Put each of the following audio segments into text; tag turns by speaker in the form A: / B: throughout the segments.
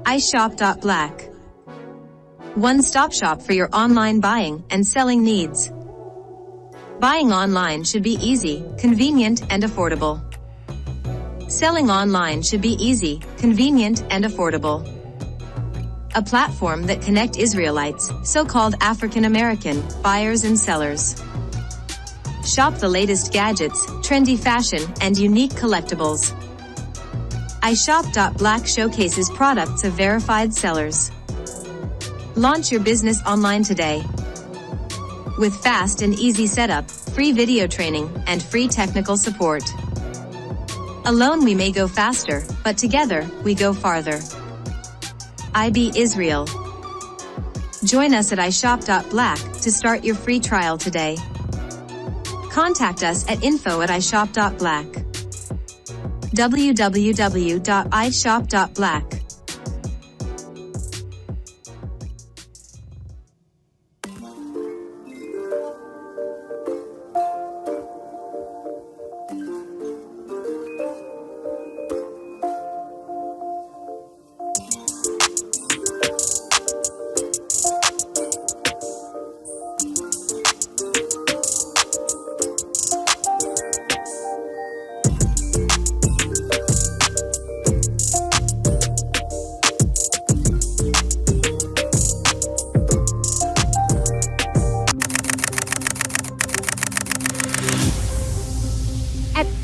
A: iShop.black. One-stop shop for your online buying and selling needs. Buying online should be easy, convenient, and affordable. Selling online should be easy, convenient, and affordable. A platform that connects Israelites, so-called African American, buyers and sellers. Shop the latest gadgets, trendy fashion, and unique collectibles. iShop.black showcases products of verified sellers. Launch your business online today. With fast and easy setup, free video training, and free technical support. Alone we may go faster, but together, we go farther. IB Israel. Join us at iShop.black to start your free trial today. Contact us at info@ishop.black. www.ishop.black.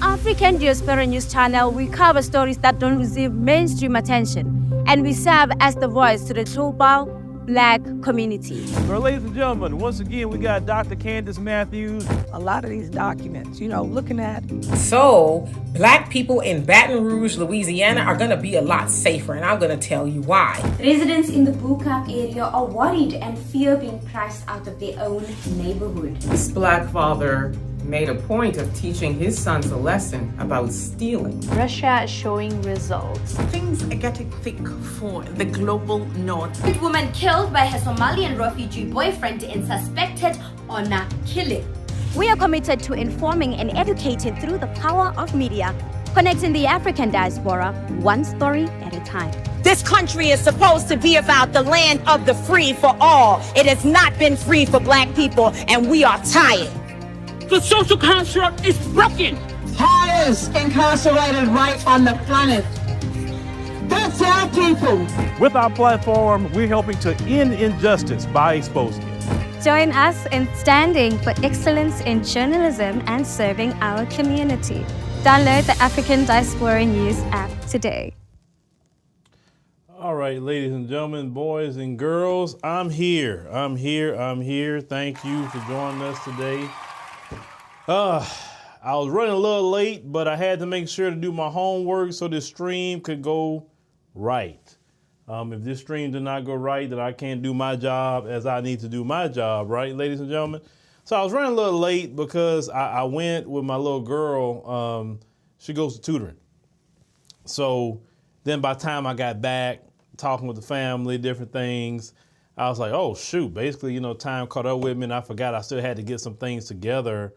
B: African Diaspora News Channel, we cover stories that don't receive mainstream attention, and we serve as the voice to the global Black community.
C: Well, ladies and gentlemen, once again, we got Dr. Candace Matthews.
D: A lot of these documents, looking at.
E: So, Black people in Baton Rouge, Louisiana are going to be a lot safer, and I'm going to tell you why.
F: Residents in the Bukkak area are worried and fear being priced out of their own neighborhood.
G: This Black father made a point of teaching his sons a lesson about stealing.
H: Russia is showing results.
I: Things are getting thick for the global north.
F: A woman killed by her Somalian refugee boyfriend in suspected honor killing.
B: We are committed to informing and educating through the power of media, connecting the African diaspora one story at a time.
J: This country is supposed to be about the land of the free for all. It has not been free for Black people, and we are tired.
K: The social construct is broken.
L: Highest incarcerated rate on the planet. That's our people.
C: With our platform, we're helping to end injustice by exposing it.
B: Join us in standing for excellence in journalism and serving our community. Download the African Diaspora News app today.
C: All right, ladies and gentlemen, boys and girls, I'm here. Thank you for joining us today. I was running a little late, but I had to make sure to do my homework so this stream could go right. If this stream did not go right, then I can't do my job as I need to do my job, right, ladies and gentlemen? So I was running a little late because I went with my little girl. She goes to tutoring. So then by the time I got back, talking with the family, different things, I was like, oh, shoot. Basically, time caught up with me, and I forgot I still had to get some things together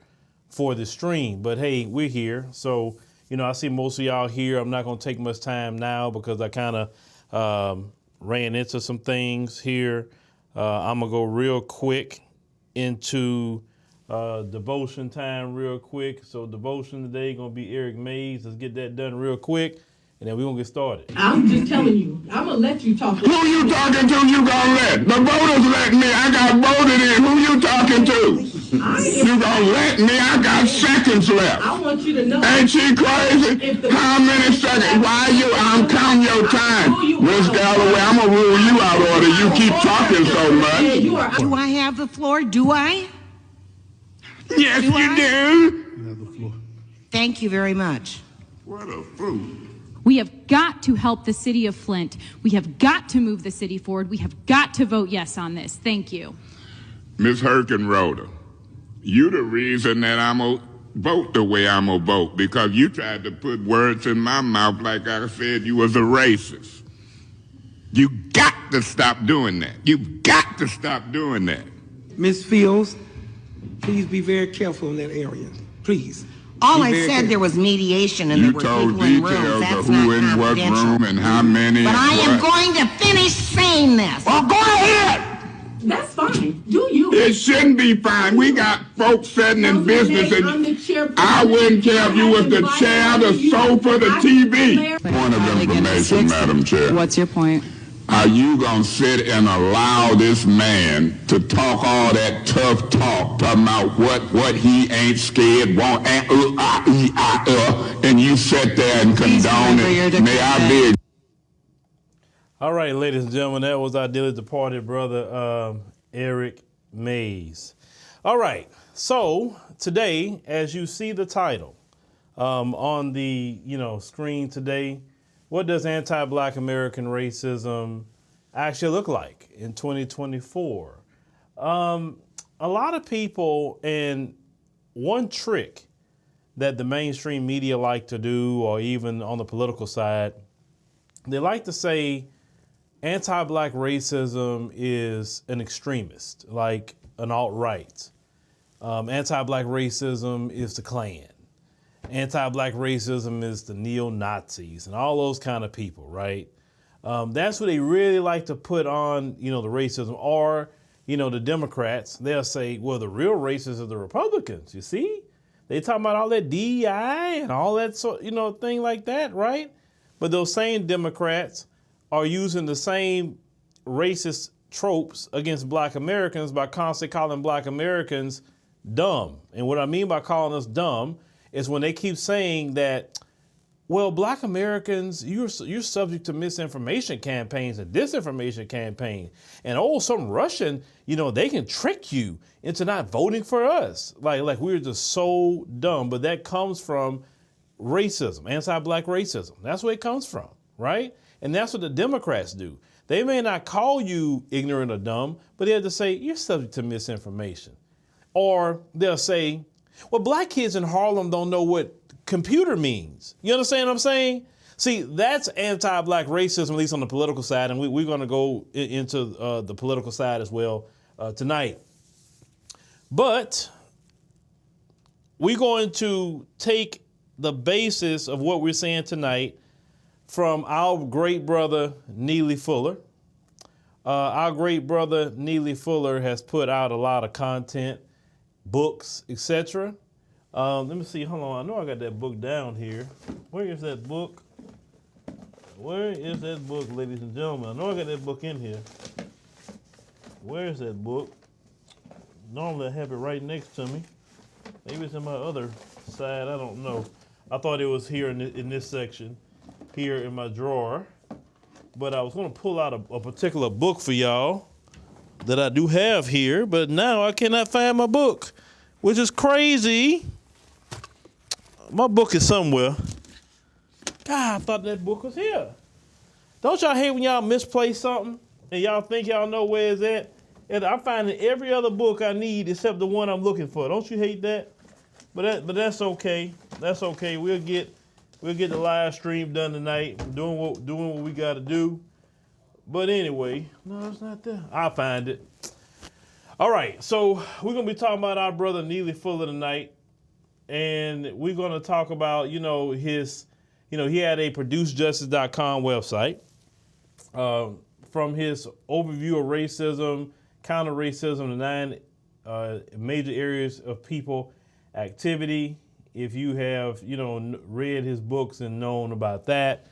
C: for the stream. But hey, we're here. So, I see most of y'all here. I'm not going to take much time now because I kind of ran into some things here. I'm going to go real quick into devotion time real quick. So devotion today going to be Eric Mays. Let's get that done real quick, and then we're going to get started.
M: I'm just telling you. I'm going to let you talk.
N: Who you talking to? You gonna let? The voters let me. I got voted in. Who you talking to? You gonna let me? I got seconds left.
M: I want you to know.
N: Ain't she crazy? How many seconds? Why you? I'm counting your time. Miss Galloway, I'm gonna rule you out order. You keep talking so much.
L: Do I have the floor? Do I?
N: Yes, you do.
L: You have the floor. Thank you very much.
N: What a fool.
O: We have got to help the city of Flint. We have got to move the city forward. We have got to vote yes on this. Thank you.
N: Ms. Herkenroder, you the reason that I'm going to vote the way I'm going to vote, because you tried to put words in my mouth like I said you was a racist. You got to stop doing that. You've got to stop doing that.
P: Ms. Fields, please be very careful in that area. Please.
L: All I said, there was mediation and there were people in rooms. That's
N: who
L: not
N: in what
L: confidential.
N: room and how many.
L: But I am going to finish saying this.
N: Well, go ahead.
M: That's fine. Do you?
N: It shouldn't be fine. We got folks sitting in business, and I wouldn't care if you was the chair, the sofa, the TV. Point of information, Madam Chair.
P: What's your point?
N: Are you going to sit and allow this man to talk all that tough talk, talking about what he ain't scared, won't, and you sit there and condone it? May I be?
C: All right, ladies and gentlemen, that was our dearly departed brother, Eric Mays. All right, so today, as you see the title on the screen today, what does anti-Black American racism actually look like in 2024? A lot of people, and one trick that the mainstream media like to do, or even on the political side, they like to say anti-Black racism is an extremist, like an alt-right. Anti-Black racism is the Klan. Anti-Black racism is the neo-Nazis and all those kind of people, right? That's what they really like to put on, the racism. Or, the Democrats, they'll say, well, the real racists are the Republicans, you see? They talking about all that DEI and all that, thing like that, right? But those same Democrats are using the same racist tropes against Black Americans by constantly calling Black Americans dumb. And what I mean by calling us dumb is when they keep saying that, well, Black Americans, you're subject to misinformation campaigns and disinformation campaigns. And some Russian, they can trick you into not voting for us. Like we're just so dumb. But that comes from racism, anti-Black racism. That's where it comes from, right? And that's what the Democrats do. They may not call you ignorant or dumb, but they have to say, you're subject to misinformation. Or they'll say, well, Black kids in Harlem don't know what computer means. You understand what I'm saying? See, that's anti-Black racism, at least on the political side, and we're going to go into the political side as well tonight. But we're going to take the basis of what we're saying tonight from our great brother, Neely Fuller. Our great brother, Neely Fuller, has put out a lot of content, books, etc. Let me see. Hold on. I know I got that book down here. Where is that book? Where is that book, ladies and gentlemen? I know I got that book in here. Where is that book? Normally I have it right next to me. Maybe it's in my other side. I don't know. I thought it was here in this section, here in my drawer. But I was going to pull out a particular book for y'all that I do have here, but now I cannot find my book, which is crazy. My book is somewhere. God, I thought that book was here. Don't y'all hate when y'all misplace something and y'all think y'all know where it's at? And I'm finding every other book I need except the one I'm looking for. Don't you hate that? But that's okay. That's okay. We'll get the live stream done tonight. Doing what we got to do. But anyway, no, it's not there. I'll find it. All right, so we're gonna be talking about our brother Neely Fuller tonight, and we're gonna talk about his, he had a ProduceJustice.com website. From his overview of racism, counter racism, the 9 major areas of people activity. If you have, read his books and known about that,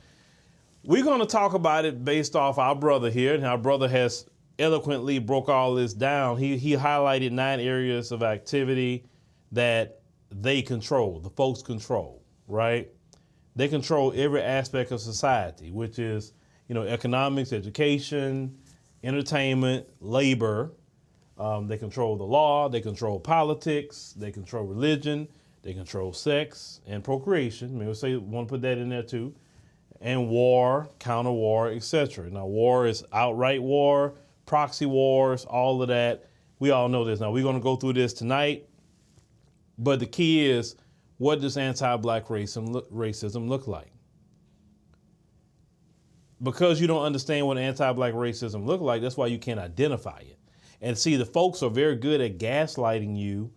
C: we're going to talk about it based off our brother here. And our brother has eloquently broke all this down. He highlighted 9 areas of activity that they control, the folks control, right? They control every aspect of society, which is, economics, education, entertainment, labor. They control the law, they control politics, they control religion, they control sex and procreation. Maybe we want to put that in there too. And war, counter war, etc. Now, war is outright war, proxy wars, all of that. We all know this. Now, we're going to go through this tonight. But the key is, what does anti-Black racism look like? Because you don't understand what anti-Black racism look like, that's why you can't identify it. And see, the folks are very good at gaslighting you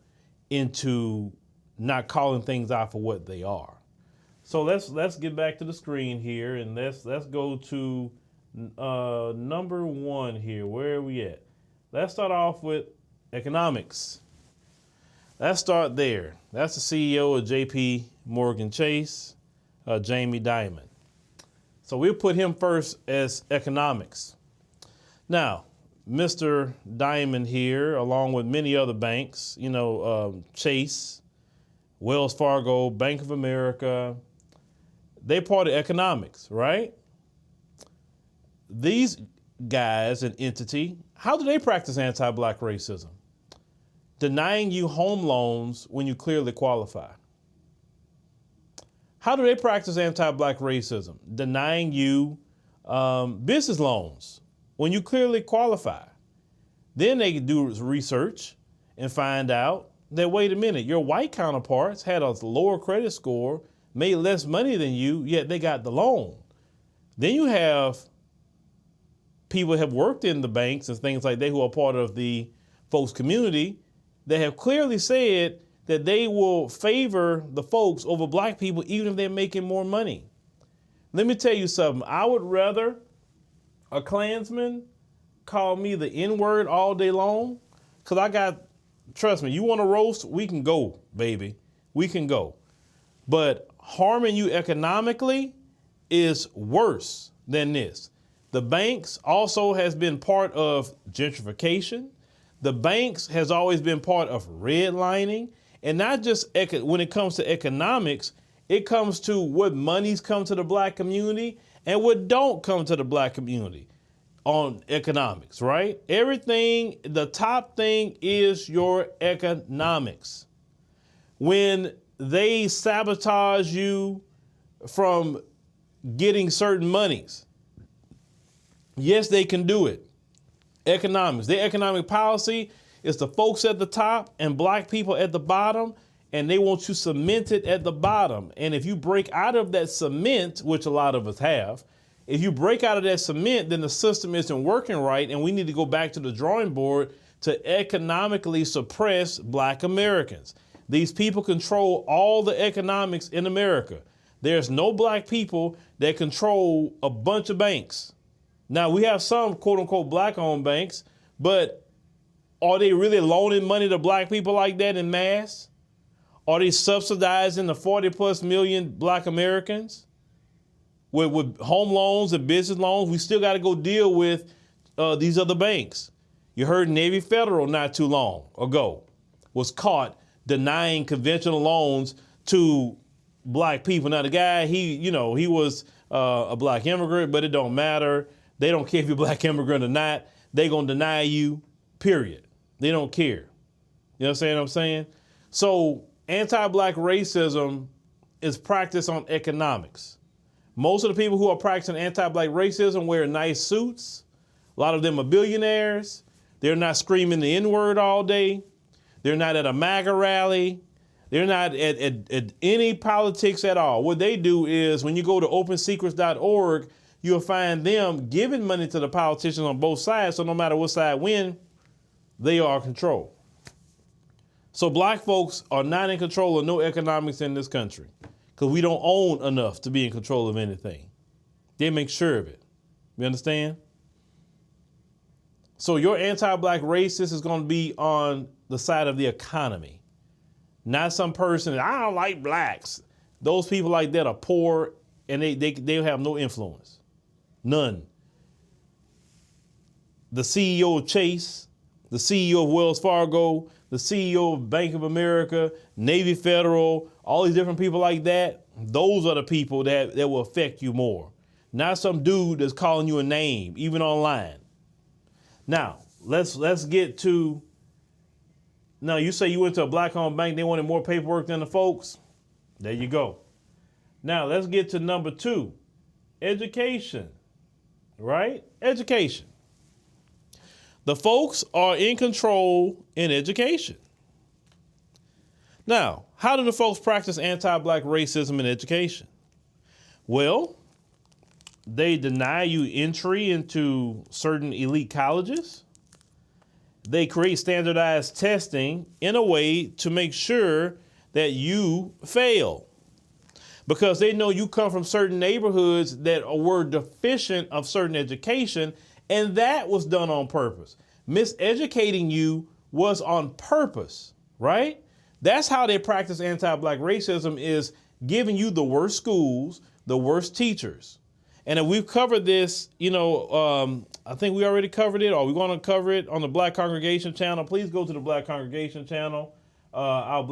C: into not calling things out for what they are. So let's get back to the screen here, and let's go to number 1 here. Where are we at? Let's start off with economics. Let's start there. That's the CEO of J.P. Morgan Chase, Jamie Dimon. So we'll put him first as economics. Now, Mr. Dimon here, along with many other banks, Chase, Wells Fargo, Bank of America, they part of economics, right? These guys, an entity, how do they practice anti-black racism? Denying you home loans when you clearly qualify. How do they practice anti-black racism? Denying you business loans when you clearly qualify. Then they can do research and find out that, wait a minute, your white counterparts had a lower credit score, made less money than you, yet they got the loan. Then you have people who have worked in the banks and things like that who are part of the folks community that have clearly said that they will favor the folks over black people even if they're making more money. Let me tell you something. I would rather a Klansman call me the N-word all day long, because trust me, you want to roast, we can go, baby. We can go. But harming you economically is worse than this. The banks also has been part of gentrification. The banks has always been part of redlining. And not just when it comes to economics, it comes to what monies come to the black community and what don't come to the black community on economics, right? Everything, the top thing is your economics. When they sabotage you from getting certain monies, yes, they can do it. Economics, their economic policy is the folks at the top and black people at the bottom, and they want you cemented at the bottom. And if you break out of that cement, which a lot of us have, if you break out of that cement, then the system isn't working right, and we need to go back to the drawing board to economically suppress black Americans. These people control all the economics in America. There's no black people that control a bunch of banks. Now, we have some quote-unquote black-owned banks, but are they really loaning money to black people like that in mass? Are they subsidizing the 40+ million black Americans with home loans and business loans? We still got to go deal with these other banks. You heard Navy Federal not too long ago was caught denying conventional loans to black people. Now, the guy, he was a black immigrant, but it don't matter. They don't care if you're a black immigrant or not. They gonna deny you, period. They don't care. You know what I'm saying? So anti-black racism is practiced on economics. Most of the people who are practicing anti-black racism wear nice suits. A lot of them are billionaires. They're not screaming the N-word all day. They're not at a MAGA rally. They're not at any politics at all. What they do is when you go to opensecrets.org, you'll find them giving money to the politicians on both sides. So no matter what side win, they are in control. So black folks are not in control of no economics in this country because we don't own enough to be in control of anything. They make sure of it. You understand? So your anti-black racist is going to be on the side of the economy, not some person that, I don't like blacks. Those people like that are poor and they have no influence. None. The CEO of Chase, the CEO of Wells Fargo, the CEO of Bank of America, Navy Federal, all these different people like that, those are the people that will affect you more. Not some dude that's calling you a name, even online. Now, let's get to, now you say you went to a black-owned bank, they wanted more paperwork than the folks. There you go. Now, let's get to number 2, education, right? Education. The folks are in control in education. Now, how do the folks practice anti-black racism in education? Well, they deny you entry into certain elite colleges. They create standardized testing in a way to make sure that you fail, because they know you come from certain neighborhoods that were deficient of certain education, and that was done on purpose. Miseducating you was on purpose, right? That's how they practice anti-black racism, is giving you the worst schools, the worst teachers. And if we've covered this, I think we already covered it, or we're going to cover it on the Black Congregation channel. Please go to the Black Congregation channel, our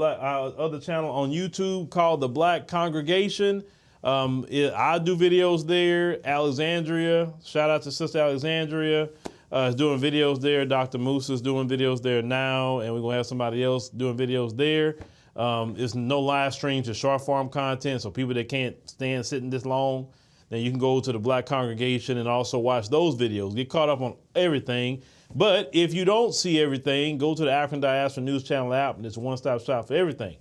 C: other channel on YouTube called the Black Congregation. I do videos there. Alexandria, shout out to Sister Alexandria, is doing videos there. Dr. Moose is doing videos there now, and we're going to have somebody else doing videos there. There's no live streams, just short form content, so people that can't stand sitting this long, then you can go to the Black Congregation and also watch those videos. Get caught up on everything. But if you don't see everything, go to the African Diaspora News Channel app, and it's a one-stop shop for everything.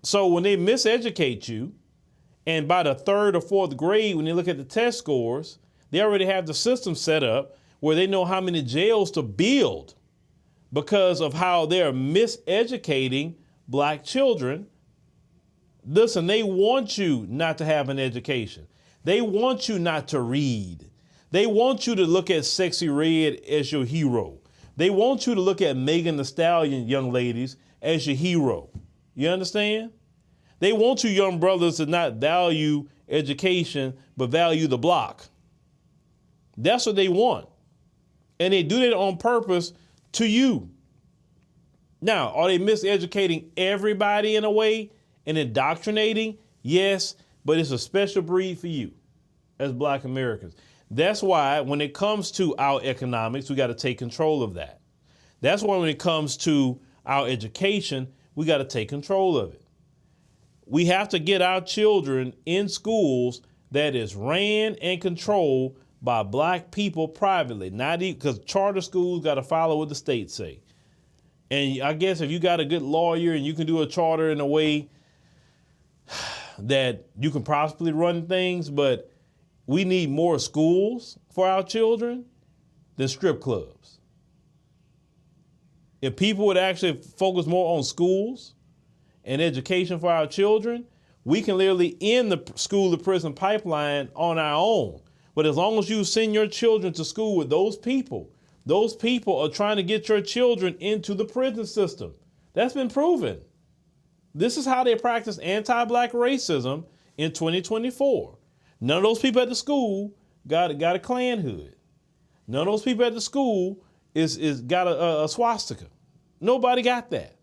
C: So when they miseducate you, and by the 3rd or 4th grade, when they look at the test scores, they already have the system set up where they know how many jails to build because of how they're miseducating black children. Listen, they want you not to have an education. They want you not to read. They want you to look at Sexy Red as your hero. They want you to look at Megan Thee Stallion, young ladies, as your hero. You understand? They want you young brothers to not value education, but value the block. That's what they want. And they do that on purpose to you. Now, are they miseducating everybody in a way and indoctrinating? Yes, but it's a special breed for you as black Americans. That's why when it comes to our economics, we got to take control of that. That's why when it comes to our education, we got to take control of it. We have to get our children in schools that is ran and controlled by black people privately, not even because charter schools got to follow what the state say. And I guess if you got a good lawyer and you can do a charter in a way that you can possibly run things, but we need more schools for our children than strip clubs. If people would actually focus more on schools and education for our children, we can literally end the school to prison pipeline on our own. But as long as you send your children to school with those people are trying to get your children into the prison system. That's been proven. This is how they practice anti-black racism in 2024. None of those people at the school got a Klan hood. None of those people at the school is got a swastika. Nobody got that.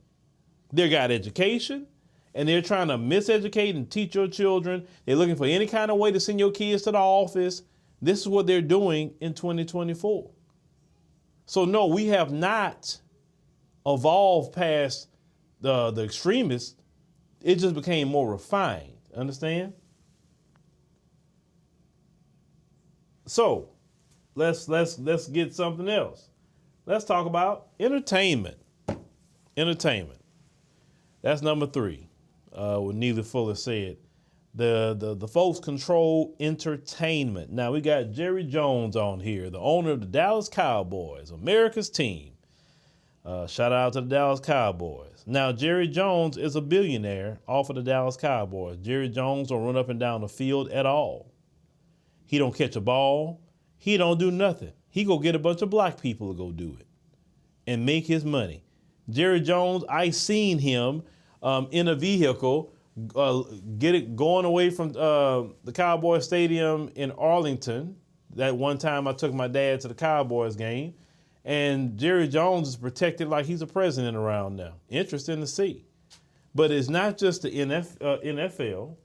C: They got education, and they're trying to miseducate and teach your children. They're looking for any kind of way to send your kids to the office. This is what they're doing in 2024. So no, we have not evolved past the extremists. It just became more refined. Understand? So let's get something else. Let's talk about entertainment. Entertainment. That's number 3. What Neely Fuller said. The folks control entertainment. Now we got Jerry Jones on here, the owner of the Dallas Cowboys, America's team. Shout out to the Dallas Cowboys. Now Jerry Jones is a billionaire off of the Dallas Cowboys. Jerry Jones don't run up and down the field at all. He don't catch a ball. He don't do nothing. He go get a bunch of black people to go do it and make his money. Jerry Jones, I seen him in a vehicle going away from the Cowboy Stadium in Arlington. That one time I took my dad to the Cowboys game, and Jerry Jones is protected like he's a president around now. Interesting to see. But it's not just the NFL.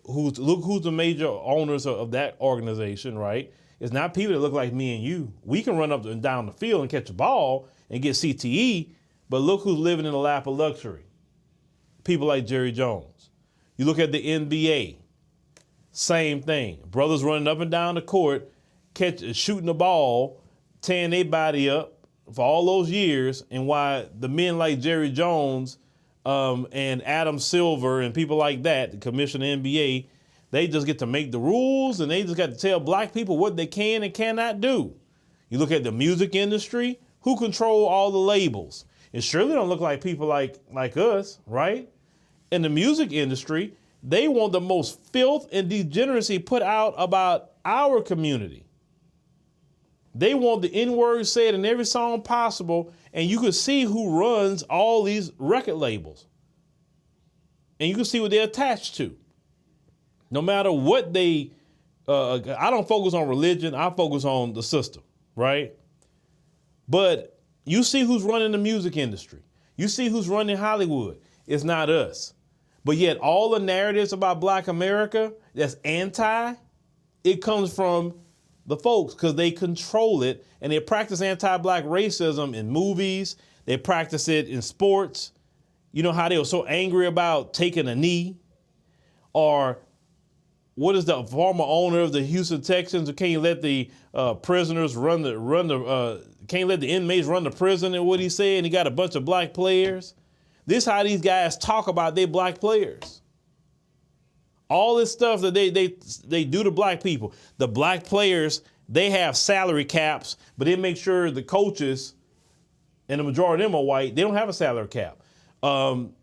C: Who's the major owners of that organization, right? It's not people that look like me and you. We can run up and down the field and catch a ball and get CTE, but look who's living in the lap of luxury. People like Jerry Jones. You look at the NBA, same thing. Brothers running up and down the court, shooting the ball, tearing their body up for all those years, and why the men like Jerry Jones and Adam Silver and people like that, the commissioner of the NBA, they just get to make the rules, and they just got to tell black people what they can and cannot do. You look at the music industry, who control all the labels? It surely don't look like people like us, right? in the music industry, they want the most filth and degeneracy put out about our community. They want the N-word said in every song possible, and you can see who runs all these record labels. And you can see what they're attached to. No matter what they, I don't focus on religion, I focus on the system, right? But you see who's running the music industry. You see who's running Hollywood. It's not us. But yet all the narratives about Black America that's anti, it comes from the folks because they control it, and they practice anti-Black racism in movies. They practice it in sports. You know how they were so angry about taking a knee? Or what is the former owner of the Houston Texans who can't let the prisoners can't let the inmates run the prison, and what he said, and he got a bunch of Black players. This is how these guys talk about their Black players. All this stuff that they do to Black people. The Black players, they have salary caps, but they make sure the coaches, and the majority of them are white, they don't have a salary cap. I'm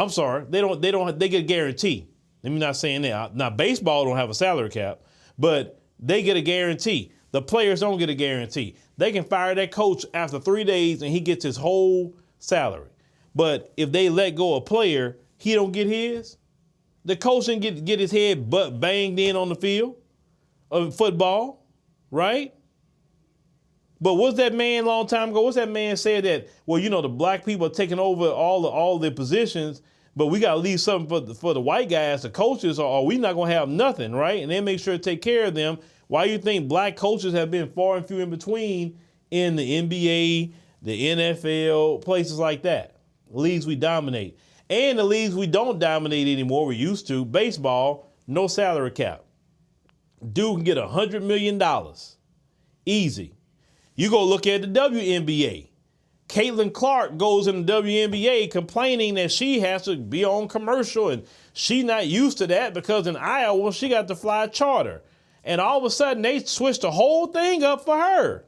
C: sorry, they get a guarantee. Let me not saying that. Now, baseball don't have a salary cap, but they get a guarantee. The players don't get a guarantee. They can fire that coach after 3 days and he gets his whole salary. But if they let go a player, he don't get his. The coach didn't get his head butt banged in on the field of football, right? But what's that man a long time ago? What's that man said that, well, you know, the Black people are taking over all the positions, but we got to leave something for the white guys, the coaches, or we not going to have nothing, right? And they make sure to take care of them. Why you think Black coaches have been far and few in between in the NBA, the NFL, places like that, leagues we dominate. And the leagues we don't dominate anymore, we used to, baseball, no salary cap. Dude can get $100 million. Easy. You go look at the WNBA. Caitlin Clark goes in the WNBA complaining that she has to be on commercial and she not used to that because in Iowa she got to fly charter. And all of a sudden they switched the whole thing up for her.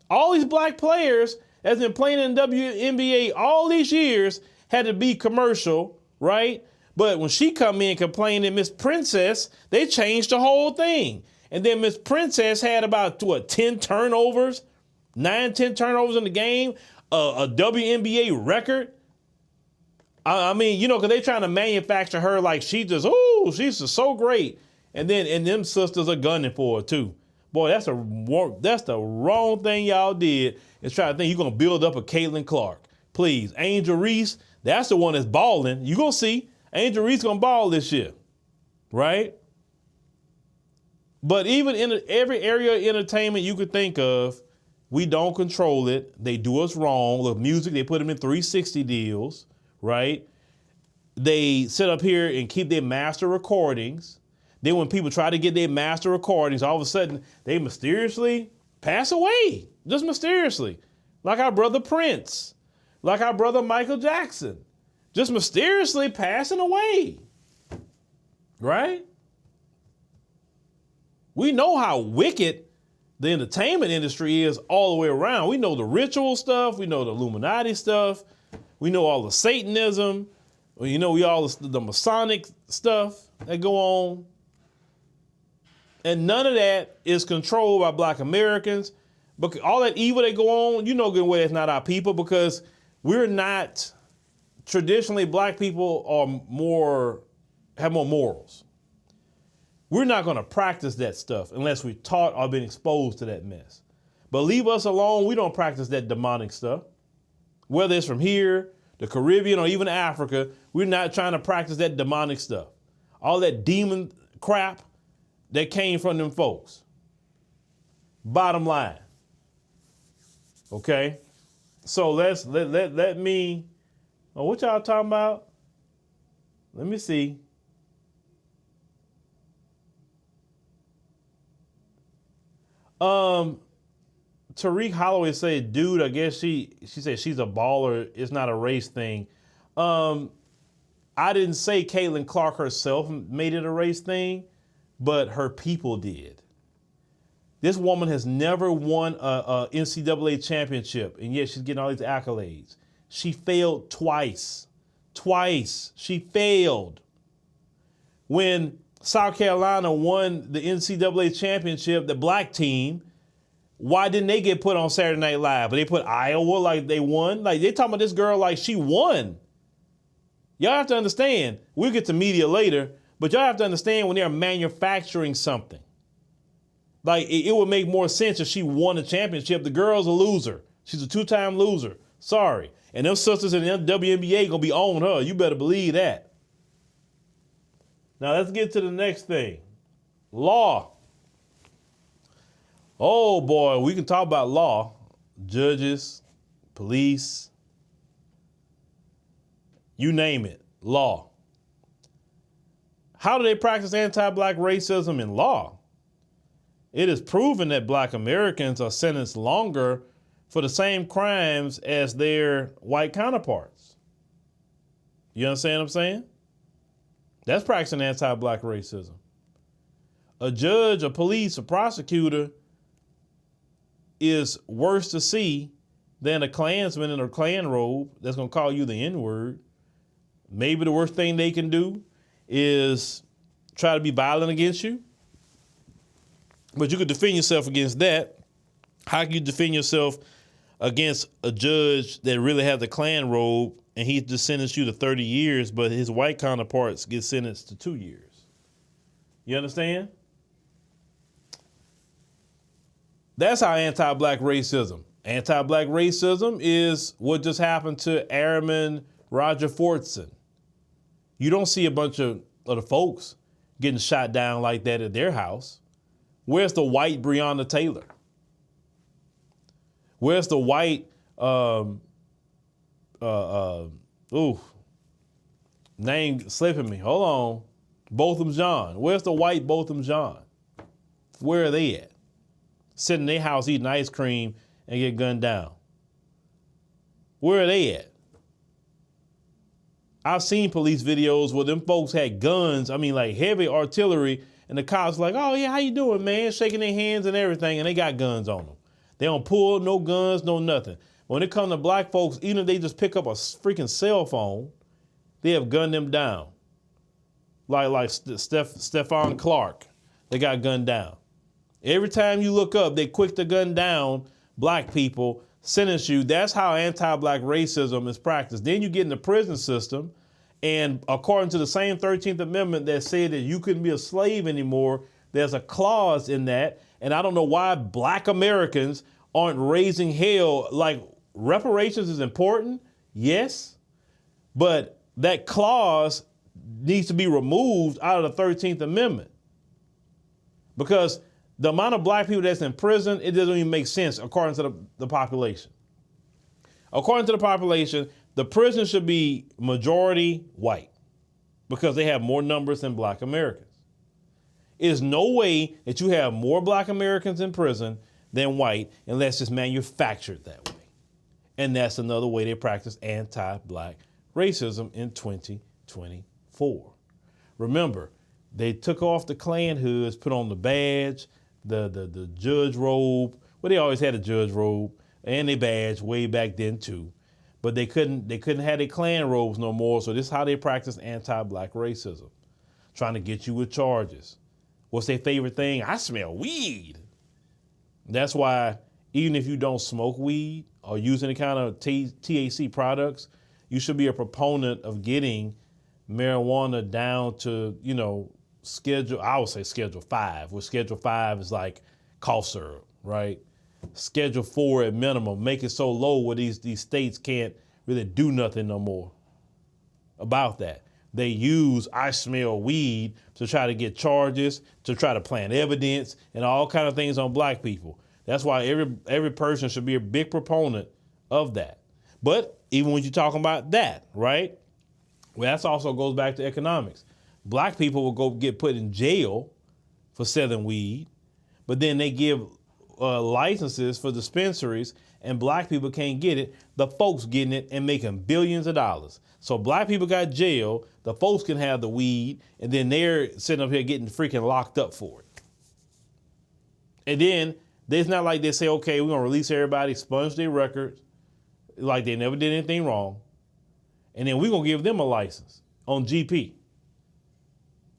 C: All these Black players that's been playing in the WNBA all these years had to be commercial, right? But when she come in complaining, Miss Princess, they changed the whole thing. And then Miss Princess had about, 10 turnovers, 10 turnovers in the game, a WNBA record. I mean, you know, because they trying to manufacture her like she's just so great. And them sisters are gunning for her too. Boy, that's the wrong thing y'all did, is try to think you're going to build up a Caitlin Clark. Please, Angel Reese, that's the one that's balling. You're going to see Angel Reese going to ball this year, right? But even in every area of entertainment you could think of, we don't control it. They do us wrong. Look, music, they put them in 360 deals, right? They sit up here and keep their master recordings. Then when people try to get their master recordings, all of a sudden they mysteriously pass away, just mysteriously. Like our brother Prince, like our brother Michael Jackson, just mysteriously passing away, right? We know how wicked the entertainment industry is all the way around. We know the ritual stuff. We know the Illuminati stuff. We know all the Satanism. You know, we all the Masonic stuff that go on. And none of that is controlled by Black Americans. But all that evil that go on, you know good way it's not our people, because we're not, traditionally Black people have more morals. We're not going to practice that stuff unless we're taught or been exposed to that mess. But leave us alone. We don't practice that demonic stuff. Whether it's from here, the Caribbean, or even Africa, we're not trying to practice that demonic stuff. All that demon crap that came from them folks. Bottom line. Okay? So let me, what y'all talking about? Let me see. Tariq Holloway said, dude, I guess she said she's a baller. It's not a race thing. I didn't say Caitlin Clark herself made it a race thing, but her people did. This woman has never won a NCAA championship, and yet she's getting all these accolades. She failed twice Twice. She failed. When South Carolina won the NCAA championship, the black team, why didn't they get put on Saturday Night Live? But they put Iowa like they won. Like they talking about this girl like she won. Y'all have to understand, we'll get to media later, but y'all have to understand when they're manufacturing something. Like it would make more sense if she won the championship. The girl's a loser. She's a 2-time loser. Sorry. And them sisters in the WNBA gonna be on her. You better believe that. Now let's get to the next thing. Law. Oh boy, we can talk about law. Judges, police, you name it, law. How do they practice anti-black racism in law? It is proven that black Americans are sentenced longer for the same crimes as their white counterparts. You understand what I'm saying? That's practicing anti-black racism. A judge, a police, a prosecutor is worse to see than a Klansman in a Klan robe that's going to call you the N-word. Maybe the worst thing they can do is try to be violent against you. But you could defend yourself against that. How can you defend yourself against a judge that really has the Klan robe and he just sentenced you to 30 years, but his white counterparts get sentenced to 2 years? You understand? That's how anti-black racism. Anti-black racism is what just happened to Airman Roger Fortson. You don't see a bunch of the folks getting shot down like that at their house. Where's the white Breonna Taylor? Where's the white, name slipping me. Hold on. Botham Jean. Where's the white Botham Jean? Where are they at? Sitting in their house eating ice cream and get gunned down. Where are they at? I've seen police videos where them folks had guns, I mean like heavy artillery, and the cops like, oh yeah, how you doing, man? Shaking their hands and everything, and they got guns on them. They don't pull, no guns, no nothing. When it comes to black folks, even if they just pick up a freaking cell phone, they have gunned them down. Like Stephon Clark, they got gunned down. Every time you look up, they quick to gun down black people, sentence you. That's how anti-black racism is practiced. Then you get in the prison system, and according to the same 13th Amendment that said that you couldn't be a slave anymore, there's a clause in that, and I don't know why black Americans aren't raising hell. Like, reparations is important, yes, but that clause needs to be removed out of the 13th Amendment. Because the amount of black people that's in prison, it doesn't even make sense according to the population. According to the population, the prison should be majority white because they have more numbers than black Americans. There's no way that you have more black Americans in prison than white unless it's manufactured that way. And that's another way they practice anti-black racism in 2024. Remember, they took off the Klan hoods, put on the badge, the judge robe. Well, they always had a judge robe and a badge way back then too. But they couldn't have their Klan robes no more. So this is how they practice anti-black racism. Trying to get you with charges. What's their favorite thing? I smell weed. That's why even if you don't smoke weed or use any kind of THC products, you should be a proponent of getting marijuana down to, I would say Schedule 5, where Schedule 5 is like cough syrup, right? Schedule 4 at minimum, make it so low where these states can't really do nothing no more about that. They use I smell weed to try to get charges, to try to plant evidence, and all kind of things on black people. That's why every person should be a big proponent of that. But even when you're talking about that, right? Well, that also goes back to economics. Black people will go get put in jail for selling weed, but then they give licenses for dispensaries and black people can't get it. The folks getting it and making billions of dollars. So black people got jail, the folks can have the weed, and then they're sitting up here getting freaking locked up for it. And then it's not like they say, okay, we're gonna release everybody, sponge their records, like they never did anything wrong. And then we're going to give them a license on GP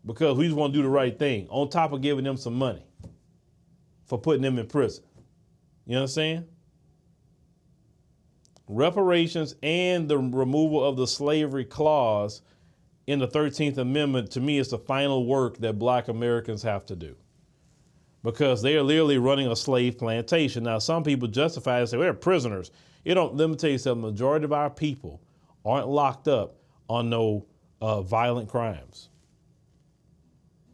C: because we just want to do the right thing on top of giving them some money for putting them in prison. You understand? Reparations and the removal of the slavery clause in the 13th Amendment, to me, is the final work that Black Americans have to do because they are literally running a slave plantation. Now, some people justify it and say, we're prisoners. Let me tell you something, the majority of our people aren't locked up on no violent crimes.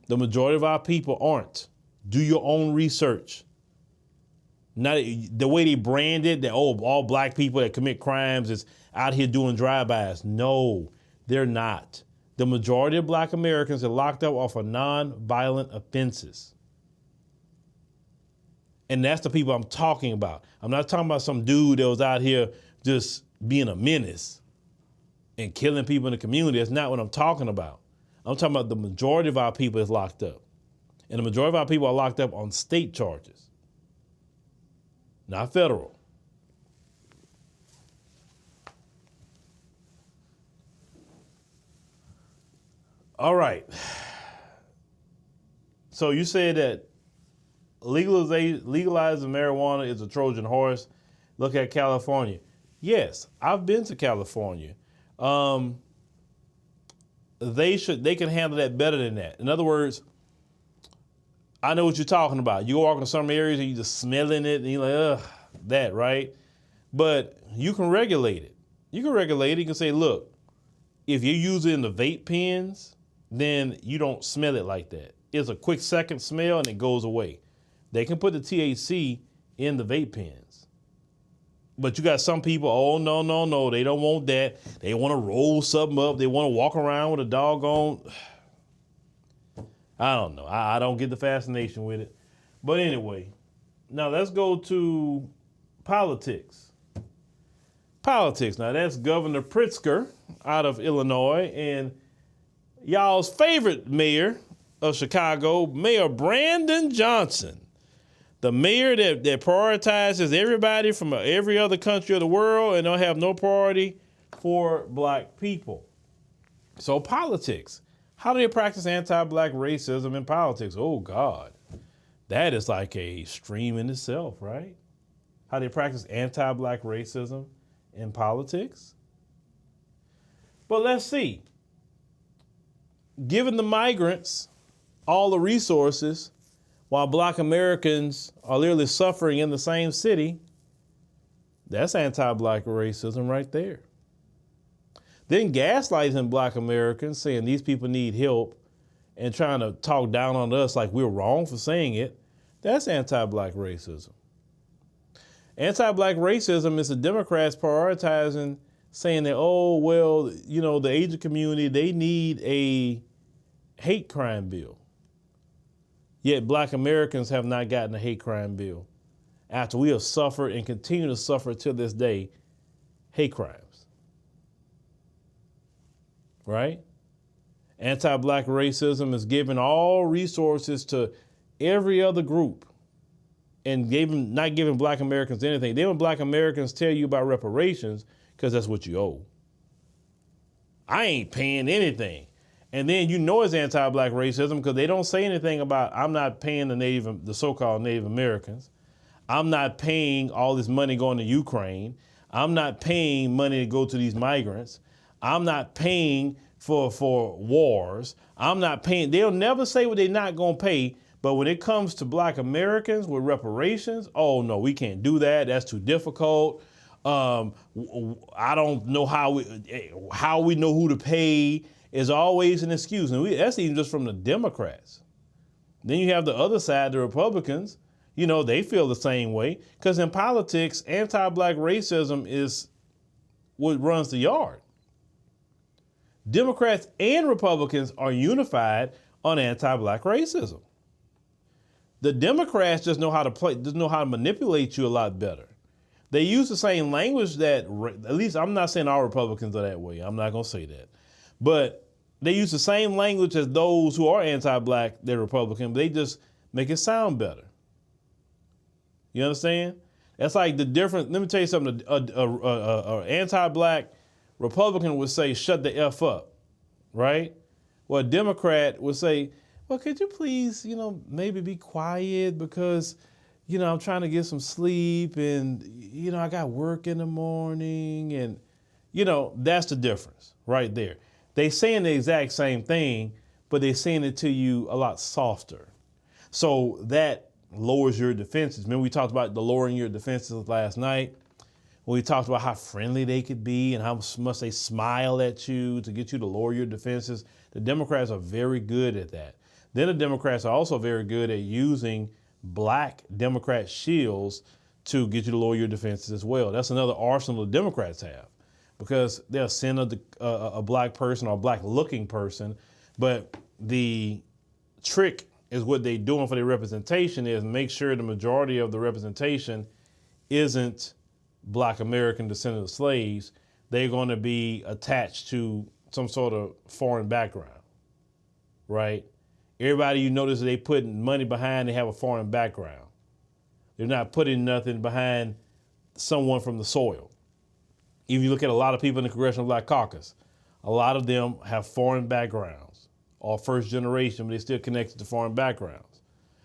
C: The majority of our people aren't. Do your own research. Not the way they brand it, that all Black people that commit crimes is out here doing drive-bys. No, they're not. The majority of Black Americans are locked up off of non-violent offenses. And that's the people I'm talking about. I'm not talking about some dude that was out here just being a menace and killing people in the community. That's not what I'm talking about. I'm talking about the majority of our people is locked up. And the majority of our people are locked up on state charges, not federal. All right. So you said that legalizing marijuana is a Trojan horse. Look at California. Yes, I've been to California. They can handle that better than that. In other words, I know what you're talking about. You go walk in some areas and you're just smelling it and you're like, ugh, that, right? But you can regulate it. You can say, look, if you're using the vape pens, then you don't smell it like that. It's a quick second smell and it goes away. They can put the THC in the vape pens. But you got some people, oh, no, they don't want that. They want to roll something up. They want to walk around with a doggone, I don't know. I don't get the fascination with it. But anyway, now let's go to politics. Politics. Now that's Governor Pritzker out of Illinois and y'all's favorite mayor of Chicago, Mayor Brandon Johnson. The mayor that prioritizes everybody from every other country of the world and don't have no priority for Black people. So politics. How do they practice anti-Black racism in politics? Oh, God. That is like a stream in itself, right? How they practice anti-Black racism in politics? But let's see. Giving the migrants all the resources while Black Americans are literally suffering in the same city, that's anti-Black racism right there. Then gaslighting Black Americans, saying these people need help and trying to talk down on us like we're wrong for saying it, that's anti-Black racism. Anti-Black racism is the Democrats prioritizing, saying that, oh, well, the Asian community, they need a hate crime bill. Yet Black Americans have not gotten a hate crime bill after we have suffered and continue to suffer to this day hate crimes. Right? Anti-Black racism is giving all resources to every other group and not giving Black Americans anything. Then when Black Americans tell you about reparations, because that's what you owe, I ain't paying anything. And then it's anti-Black racism because they don't say anything about, I'm not paying the so-called Native Americans. I'm not paying all this money going to Ukraine. I'm not paying money to go to these migrants. I'm not paying for wars. I'm not paying. They'll never say what they're not going to pay. But when it comes to Black Americans with reparations, oh, no, we can't do that. That's too difficult. I don't know how we know who to pay. Is always an excuse. And that's even just from the Democrats. Then you have the other side, the Republicans. They feel the same way. Because in politics, anti-Black racism is what runs the yard. Democrats and Republicans are unified on anti-Black racism. The Democrats just know how to manipulate you a lot better. They use the same language that, at least I'm not saying all Republicans are that way. I'm not going to say that. But they use the same language as those who are anti-Black, they're Republican, but they just make it sound better. You understand? That's like the difference. Let me tell you something. An anti-Black Republican would say, shut the F up, right? Well, a Democrat would say, well, could you please, maybe be quiet because, I'm trying to get some sleep and, I got work in the morning and, that's the difference right there. They saying the exact same thing, but they're saying it to you a lot softer. So that lowers your defenses. Remember we talked about the lowering your defenses last night? When we talked about how friendly they could be and how much they smile at you to get you to lower your defenses. The Democrats are very good at that. Then the Democrats are also very good at using black Democrat shields to get you to lower your defenses as well. That's another arsenal the Democrats have, because they'll send a black person or a black looking person, but the trick is what they're doing for their representation is make sure the majority of the representation isn't black American descendant of slaves. They're going to be attached to some sort of foreign background, right? Everybody you notice they putting money behind, they have a foreign background. They're not putting nothing behind someone from the soil. If you look at a lot of people in the Congressional Black Caucus, a lot of them have foreign backgrounds or first generation, but they're still connected to foreign backgrounds.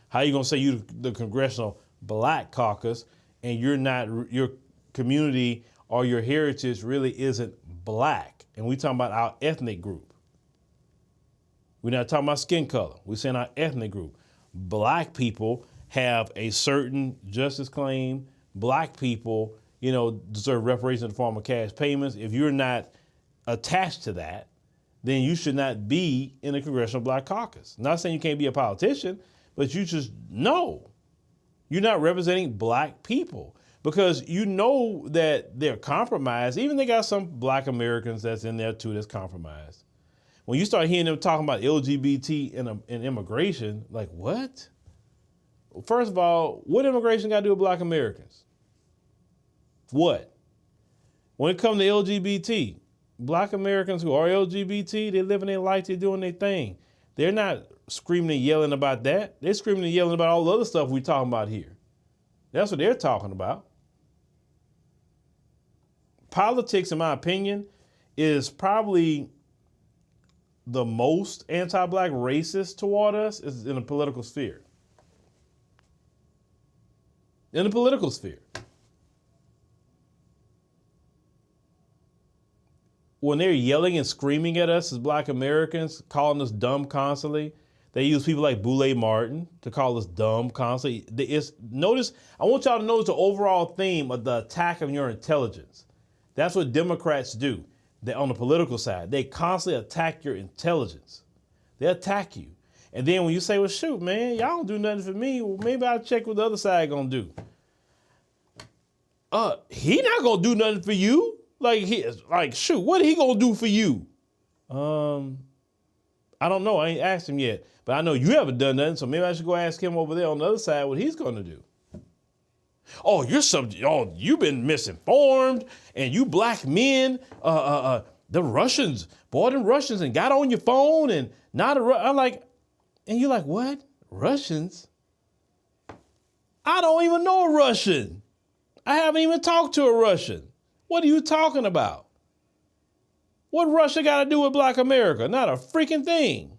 C: How are you going to say you the Congressional Black Caucus and you're not, your community or your heritage really isn't black? And we talking about our ethnic group. We're not talking about skin color. We're saying our ethnic group. Black people have a certain justice claim. Black people, deserve reparations in the form of cash payments. If you're not attached to that, then you should not be in the Congressional Black Caucus. Not saying you can't be a politician, but you just know you're not representing black people because you know that they're compromised. Even they got some black Americans that's in there too that's compromised. When you start hearing them talking about LGBT and immigration, like what? First of all, what immigration got to do with black Americans? What? When it comes to LGBT, black Americans who are LGBT, they're living their life, they're doing their thing. They're not screaming and yelling about that. They're screaming and yelling about all the other stuff we're talking about here. That's what they're talking about. Politics, in my opinion, is probably the most anti-black racist toward us is in the political sphere. In the political sphere. When they're yelling and screaming at us as black Americans, calling us dumb constantly, they use people like Boule Martin to call us dumb constantly. I want y'all to notice the overall theme of the attack on your intelligence. That's what Democrats do. On the political side, they constantly attack your intelligence. They attack you. And then when you say, well, shoot, man, y'all don't do nothing for me. Well, maybe I'll check what the other side gonna do. He not gonna do nothing for you. Shoot, what he gonna do for you? I don't know. I ain't asked him yet, but I know you haven't done nothing, so maybe I should go ask him over there on the other side what he's gonna do. Oh, you've been misinformed, and you black men, the Russians, them Russians, and got on your phone and not I'm like, and you're like, what? Russians? I don't even know a Russian. I haven't even talked to a Russian. What are you talking about? What Russia got to do with black America? Not a freaking thing.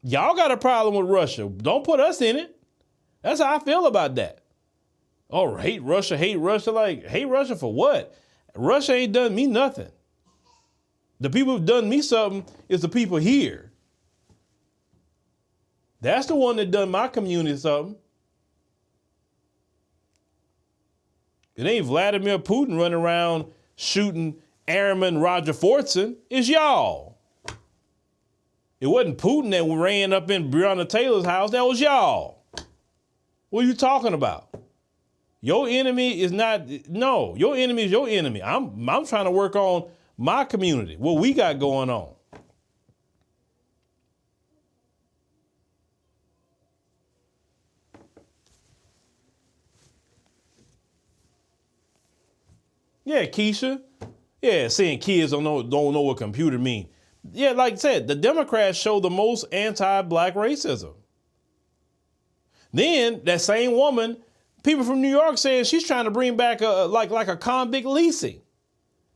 C: Y'all got a problem with Russia. Don't put us in it. That's how I feel about that. Oh, hate Russia. Like, hate Russia for what? Russia ain't done me nothing. The people who've done me something is the people here. That's the one that done my community something. It ain't Vladimir Putin running around shooting Airman Roger Fortson. It's y'all. It wasn't Putin that ran up in Breonna Taylor's house. That was y'all. What are you talking about? Your enemy is not, no, your enemy is your enemy. I'm trying to work on my community, what we got going on. Yeah, Keisha. Yeah, saying kids don't know what computer mean. Yeah, like I said, the Democrats show the most anti-black racism. Then that same woman People from New York saying she's trying to bring back like a convict leasing.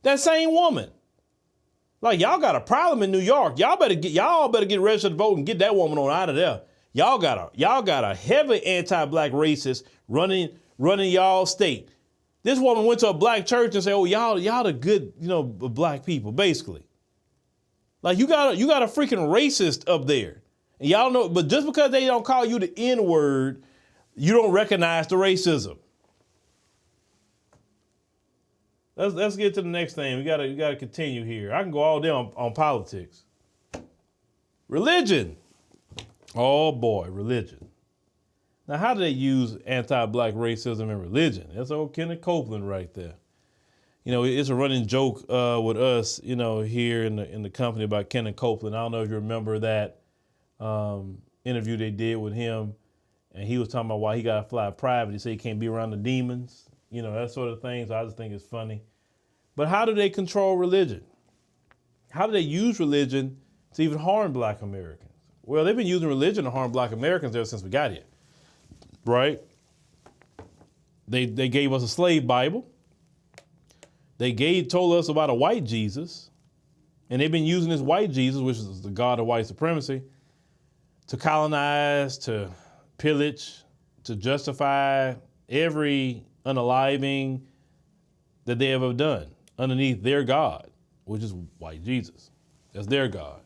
C: That same woman. Like, y'all got a problem in New York. Y'all better get registered to vote and get that woman on out of there. Y'all got a heavy anti-black racist running y'all state. This woman went to a black church and said, "Oh, y'all the good, black people," basically. Like, you got a freaking racist up there. And y'all know, but just because they don't call you the N-word, you don't recognize the racism. Let's get to the next thing. We gotta continue here. I can go all day on politics. Religion. Oh boy, religion. Now, how do they use anti-black racism in religion? That's old Kenneth Copeland right there. It's a running joke with us, here in the company about Kenneth Copeland. I don't know if you remember that interview they did with him, and he was talking about why he got to fly private. He said he can't be around the demons, that sort of thing. So I just think it's funny. But how do they control religion? How do they use religion to even harm black Americans? Well, they've been using religion to harm black Americans ever since we got here, right? They gave us a slave Bible. They told us about a white Jesus, and they've been using this white Jesus, which is the God of white supremacy, to colonize, to pillage, to justify every unaliving that they ever done underneath their God, which is white Jesus. That's their God.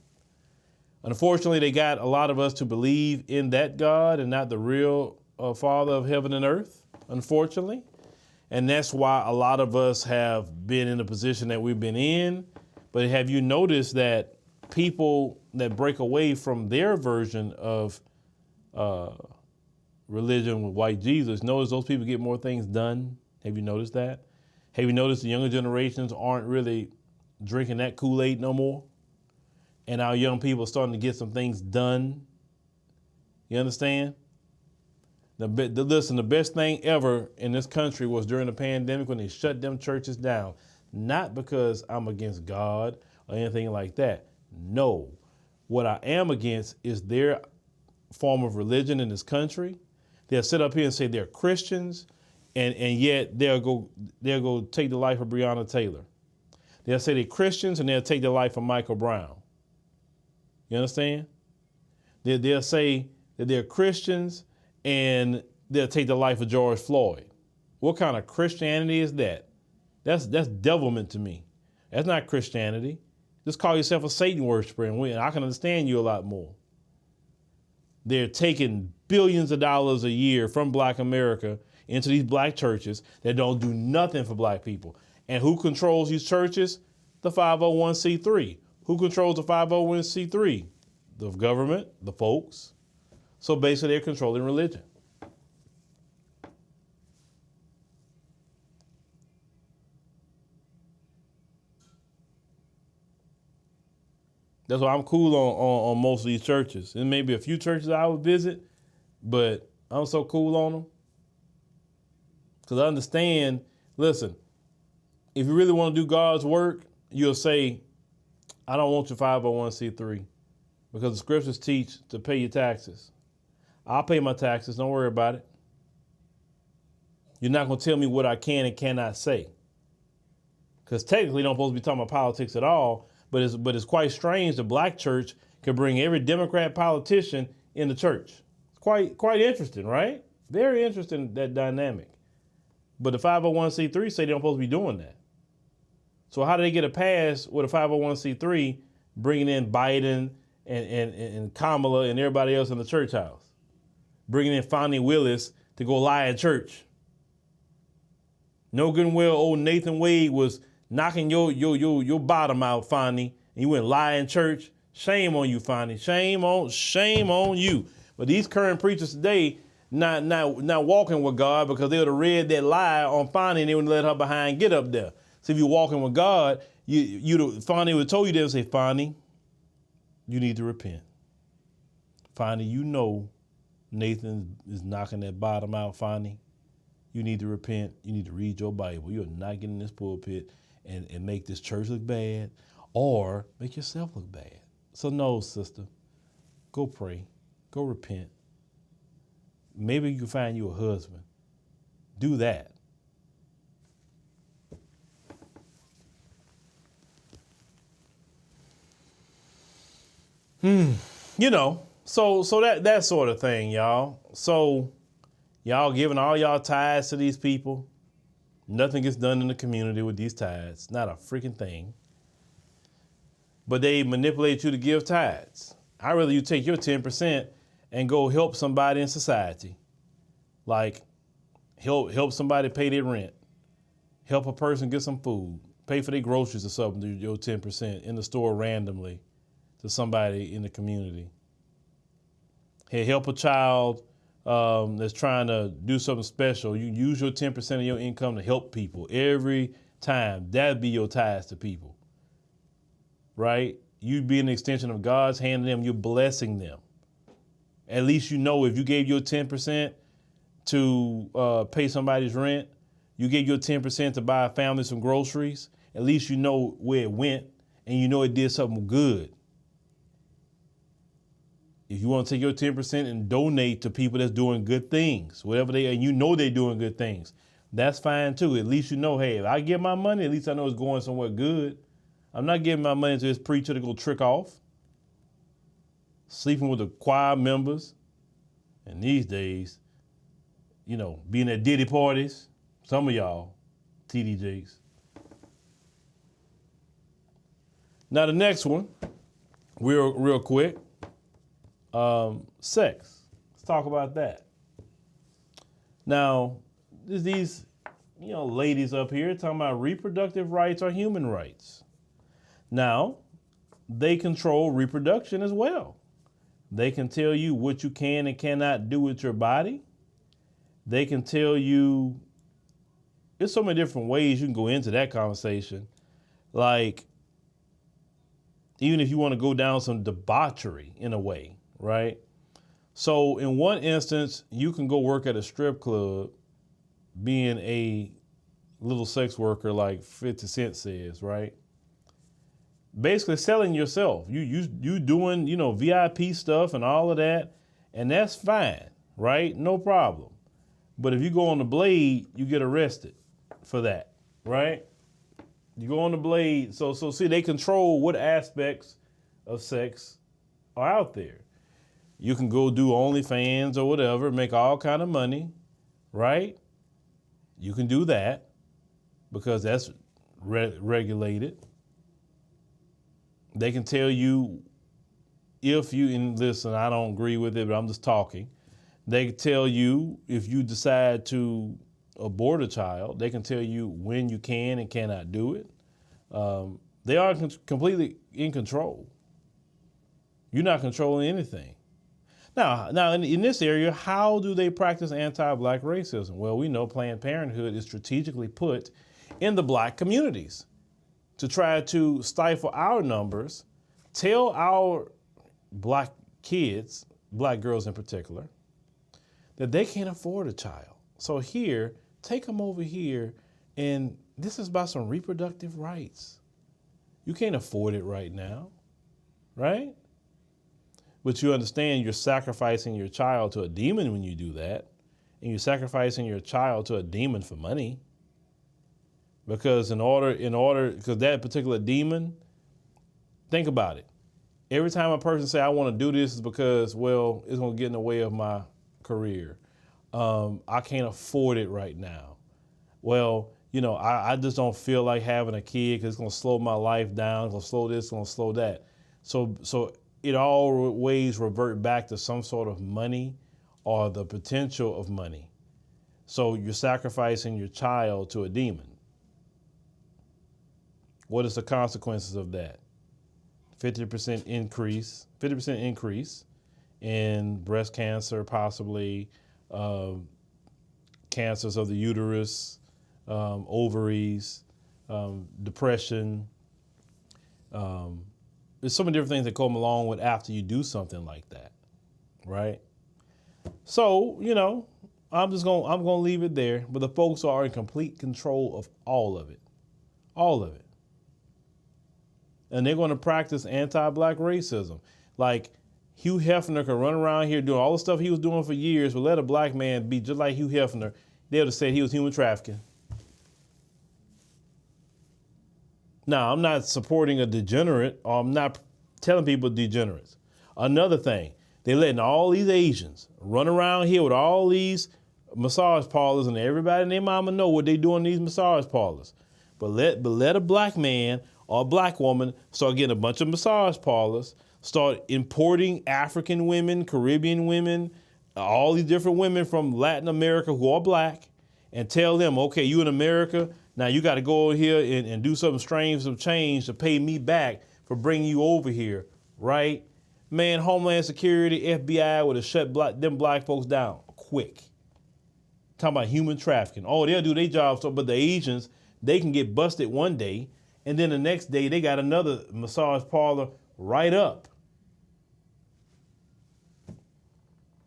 C: Unfortunately, they got a lot of us to believe in that God and not the real Father of heaven and earth, unfortunately. And that's why a lot of us have been in the position that we've been in. But have you noticed that people that break away from their version of religion with white Jesus, notice those people get more things done? Have you noticed that? Have you noticed the younger generations aren't really drinking that Kool-Aid no more? And our young people are starting to get some things done. You understand? Listen, the best thing ever in this country was during the pandemic when they shut them churches down. Not because I'm against God or anything like that. No. What I am against is their form of religion in this country. They'll sit up here and say they're Christians, and yet they'll go take the life of Breonna Taylor. They'll say they're Christians and they'll take the life of Michael Brown. You understand? They'll say that they're Christians and they'll take the life of George Floyd. What kind of Christianity is that? That's devilment to me. That's not Christianity. Just call yourself a Satan worshiper and I can understand you a lot more. They're taking billions of dollars a year from black America into these black churches that don't do nothing for black people. And who controls these churches? The 501c3. Who controls the 501c3? The government, the folks. So basically they're controlling religion. That's why I'm cool on most of these churches. There may be a few churches I would visit, but I'm so cool on them. Because I understand, listen, if you really want to do God's work, you'll say, I don't want your 501c3 because the scriptures teach to pay your taxes. I'll pay my taxes. Don't worry about it. You're not going to tell me what I can and cannot say. Because technically, you don't supposed to be talking about politics at all. But it's quite strange the black church can bring every Democrat politician in the church. It's quite interesting, right? Very interesting, that dynamic. But the 501c3 say they don't supposed to be doing that. So how do they get a pass with a 501c3 bringing in Biden and Kamala and everybody else in the church house? Bringing in Fonnie Willis to go lie in church. No good and well old Nathan Wade was knocking your bottom out, Fonnie, and you went lie in church. Shame on you, Fonnie. Shame on you. But these current preachers today not walking with God because they would have read that lie on Fonnie and they wouldn't let her behind get up there. So if you're walking with God, Fonnie would have told you that and say, Fonnie, you need to repent. Fonnie, you know Nathan is knocking that bottom out, Fonnie. You need to repent. You need to read your Bible. You're not getting in this pulpit and make this church look bad or make yourself look bad. So no, sister, go pray. Go repent. Maybe you can find you a husband Do that. You know, so that sort of thing, y'all. So y'all giving all y'all tithes to these people. Nothing gets done in the community with these tithes. Not a freaking thing. But they manipulate you to give tithes. I'd rather you take your 10% and go help somebody in society. Like help somebody pay their rent. Help a person get some food. Pay for their groceries or something to your 10% in the store randomly to somebody in the community. Hey, help a child that's trying to do something special. You use your 10% of your income to help people every time. That'd be your tithes to people, right? You'd be an extension of God's hand to them. You're blessing them. At least you know if you gave your 10% to pay somebody's rent, you gave your 10% to buy a family some groceries, at least you know where it went and you know it did something good. If you want to take your 10% and donate to people that's doing good things, whatever they are, and you know they're doing good things, that's fine too. At least you know, hey, if I give my money, at least I know it's going somewhere good. I'm not giving my money to this preacher to go trick off, sleeping with the choir members, and these days, you know, being at Diddy parties, some of y'all, TDJs. Now the next one, real quick. Sex. Let's talk about that. Now, there's these, ladies up here talking about reproductive rights or human rights. Now, they control reproduction as well. They can tell you what you can and cannot do with your body. They can tell you, there's so many different ways you can go into that conversation. Like, even if you want to go down some debauchery in a way. Right? So in one instance, you can go work at a strip club being a little sex worker like 50 Cent says, right? Basically selling yourself. You doing, VIP stuff and all of that, and that's fine, right? No problem. But if you go on the blade, you get arrested for that, right? You go on the blade. So see, they control what aspects of sex are out there. You can go do OnlyFans or whatever, make all kind of money, right? You can do that because that's regulated. They can tell you if you, and listen, I don't agree with it, but I'm just talking. They can tell you if you decide to abort a child, they can tell you when you can and cannot do it. They are completely in control. You're not controlling anything. Now in this area, how do they practice anti-black racism? Well, we know Planned Parenthood is strategically put in the black communities to try to stifle our numbers, tell our black kids, black girls in particular, that they can't afford a child. So here, take them over here, and this is about some reproductive rights. You can't afford it right now, right? But you understand you're sacrificing your child to a demon when you do that. And you're sacrificing your child to a demon for money. Because because that particular demon, think about it. Every time a person say, I want to do this is because, well, it's going to get in the way of my career. I can't afford it right now. Well, I just don't feel like having a kid because it's going to slow my life down. It's going to slow this, it's going to slow that. So it always revert back to some sort of money or the potential of money. So you're sacrificing your child to a demon. What is the consequences of that? 50% increase in breast cancer, possibly cancers of the uterus, ovaries, depression. There's so many different things that come along with after you do something like that, right? So, I'm gonna leave it there, but the folks are in complete control of all of it. And they're going to practice anti-black racism. Like Hugh Hefner can run around here doing all the stuff he was doing for years, but let a black man be just like Hugh Hefner. they would have said he was human trafficking. Now, I'm not supporting a degenerate, or I'm not telling people degenerates. Another thing, they're letting all these Asians run around here with all these massage parlors, and everybody and their mama know what they do in these massage parlors. But let a black man or a black woman start getting a bunch of massage parlors, start importing African women, Caribbean women, all these different women from Latin America who are black, and tell them, okay, you in America, now you got to go over here and do something strange, some change to pay me back for bringing you over here, right? Man, Homeland Security, FBI would have shut them black folks down quick. Talking about human trafficking. Oh, they'll do their job, but the Asians, they can get busted one day, and then the next day they got another massage parlor right up.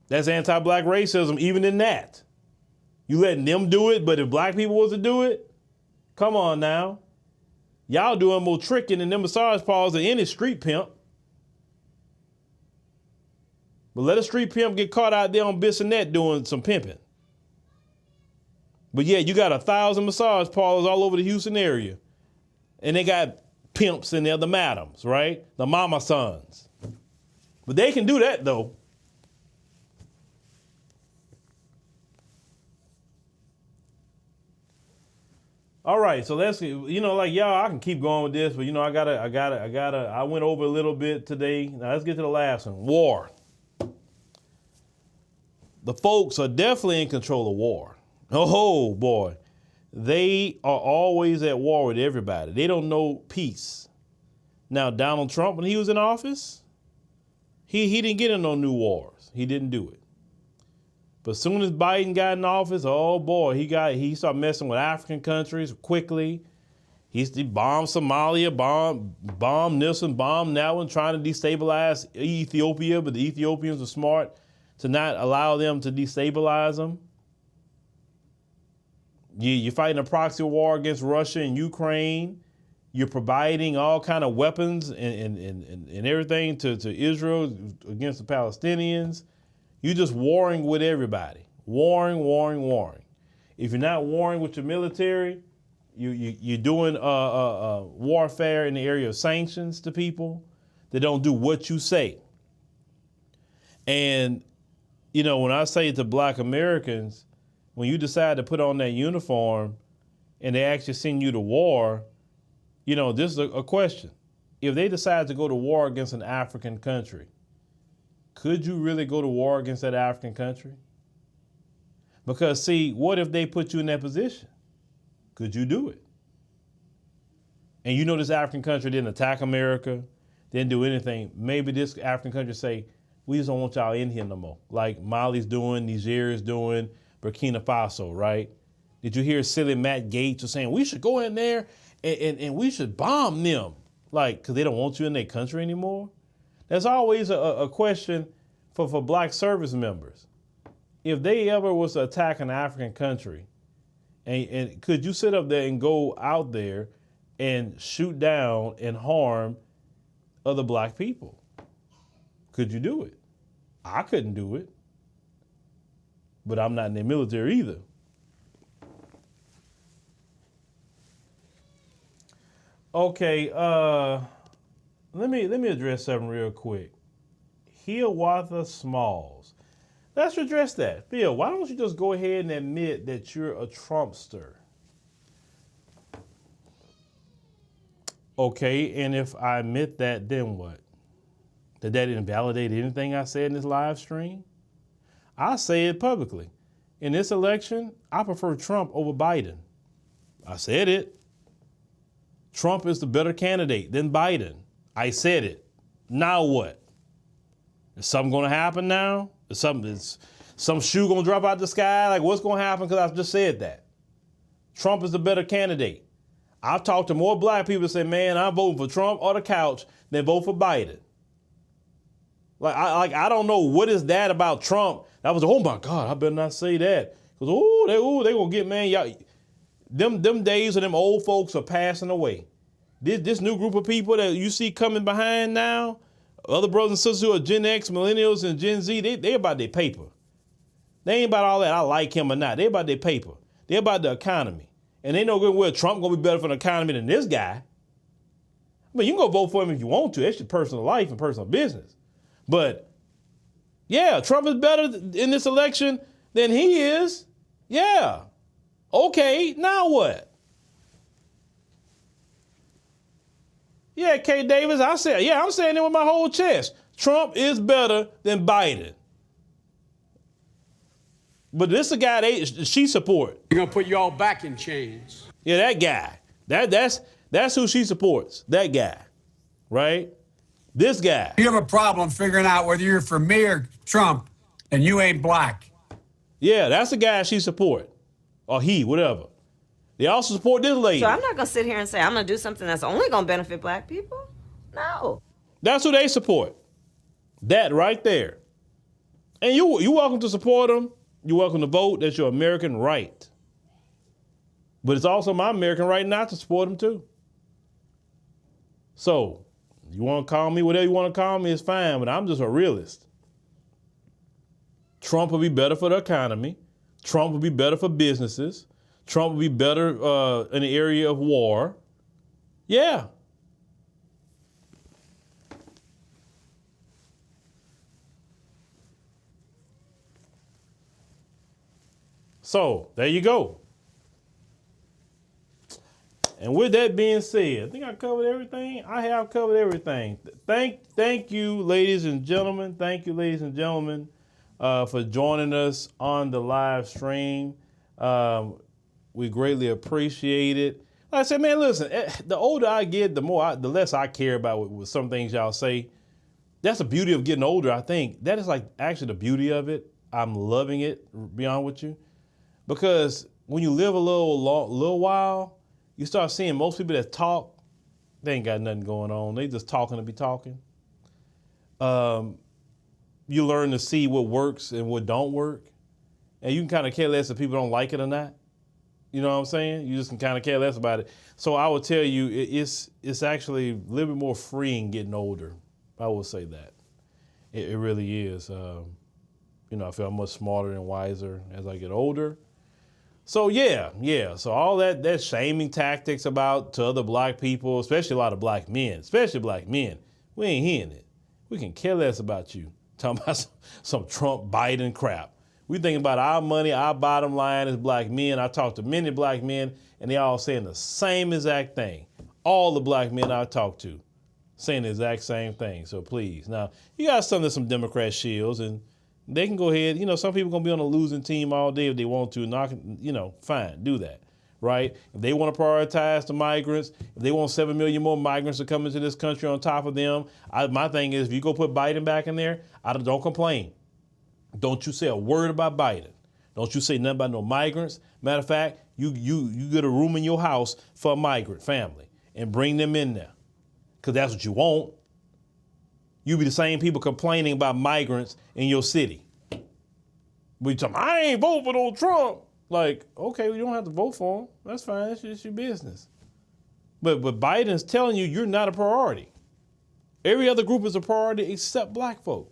C: That's anti-black racism, even in that. You letting them do it, but if black people was to do it, come on now. Y'all doing more tricking in them massage parlors than any street pimp. But let a street pimp get caught out there on Bissonnette doing some pimping. But yeah, you got 1,000 massage parlors all over the Houston area. And they got pimps in there, the madams, right? The mama sons. But they can do that though. All right, so let's, like y'all, I can keep going with this, but I went over a little bit today. Now let's get to the last one, war. The folks are definitely in control of war. Oh boy, they are always at war with everybody. They don't know peace. Now, Donald Trump, when he was in office, he didn't get in no new wars. He didn't do it. But as soon as Biden got in office, oh boy, he started messing with African countries quickly. He bombed Somalia, bombed this one, bombed that one, trying to destabilize Ethiopia, but the Ethiopians were smart to not allow them to destabilize them. You're fighting a proxy war against Russia and Ukraine. You're providing all kind of weapons and everything to Israel against the Palestinians. You're just warring with everybody. Warring. If you're not warring with your military, you're doing warfare in the area of sanctions to people that don't do what you say. And, when I say to black Americans, when you decide to put on that uniform and they actually send you to war, this is a question. If they decide to go to war against an African country, could you really go to war against that African country? Because see, what if they put you in that position? Could you do it? And this African country didn't attack America, didn't do anything. Maybe this African country say, we just don't want y'all in here no more. Like Mali's doing, Niger is doing, Burkina Faso, right? Did you hear silly Matt Gaetz was saying, we should go in there and we should bomb them? Because they don't want you in their country anymore? There's always a question for black service members. If they ever was to attack an African country, and could you sit up there and go out there and shoot down and harm other black people? Could you do it? I couldn't do it. But I'm not in the military either. Okay, let me address something real quick. Hiawatha Smalls. Let's address that. Phil, why don't you just go ahead and admit that you're a Trumpster? Okay, and if I admit that, then what? Did that invalidate anything I said in this live stream? I say it publicly. In this election, I prefer Trump over Biden. I said it. Trump is the better candidate than Biden. I said it. Now what? Is something going to happen now? Is some shoe going to drop out the sky? Like, what's going to happen because I just said that? Trump is the better candidate. I've talked to more black people that say, man, I'm voting for Trump or the couch than vote for Biden. I don't know what is that about Trump. That was, oh my God, I better not say that. Because, they going to get, man, y'all. Them days of them old folks are passing away. This new group of people that you see coming behind now, other brothers and sisters who are Gen X, millennials, and Gen Z, they about their paper. They ain't about all that, I like him or not. They about their paper. They about the economy. And they know good well Trump gonna be better for the economy than this guy. I mean, you can go vote for him if you want to. That's your personal life and personal business. But yeah, Trump is better in this election than he is. Yeah. Okay, now what? Yeah, K. Davis, I'm saying it with my whole chest. Trump is better than Biden. But this is a guy she support.
K: You're gonna put you all back in chains.
C: Yeah, that guy. That's who she supports. That guy, right? This guy.
P: You have a problem figuring out whether you're for me or Trump, and you ain't black.
C: Yeah, that's the guy she support, or he, whatever. They also support this lady.
Q: So I'm not gonna sit here and say I'm gonna do something that's only gonna benefit black people. No.
C: That's who they support. That right there. And you welcome to support them. You're welcome to vote. That's your American right. But it's also my American right not to support them too. So, you want to call me whatever you want to call me, it's fine, but I'm just a realist. Trump will be better for the economy. Trump will be better for businesses. Trump will be better in the area of war. Yeah. So, there you go. And with that being said, I think I covered everything. I have covered everything. Thank you, ladies and gentlemen. Thank you, ladies and gentlemen, for joining us on the live stream. We greatly appreciate it. Like I said, man, listen, the older I get, the less I care about with some things y'all say. That's the beauty of getting older, I think. That is like actually the beauty of it. I'm loving it, to be honest with you. Because when you live a little while, you start seeing most people that talk, they ain't got nothing going on. They just talking to be talking. You learn to see what works and what don't work. And you can kind of care less if people don't like it or not. You know what I'm saying? You just can kind of care less about it. So I would tell you, it's actually a little bit more freeing getting older. I will say that. It really is. I feel much smarter and wiser as I get older. So yeah. So all that shaming tactics to other black people, especially a lot of black men, we ain't hearing it. We can care less about you. Talking about some Trump Biden crap. We thinking about our money, our bottom line as black men. I talk to many black men and they all saying the same exact thing. All the black men I talk to saying the exact same thing. So please. Now, you got some Democrat shields and they can go ahead. Some people going to be on a losing team all day if they want to. Fine, do that, right? If they want to prioritize the migrants, if they want 7 million more migrants to come into this country on top of them, my thing is if you go put Biden back in there, don't complain. Don't you say a word about Biden. Don't you say nothing about no migrants. Matter of fact, you get a room in your house for a migrant family and bring them in there because that's what you want. You be the same people complaining about migrants in your city. But you tell me, I ain't vote for no Trump. Like, okay, you don't have to vote for him. That's fine. That's just your business. But Biden's telling you you're not a priority. Every other group is a priority except black folk.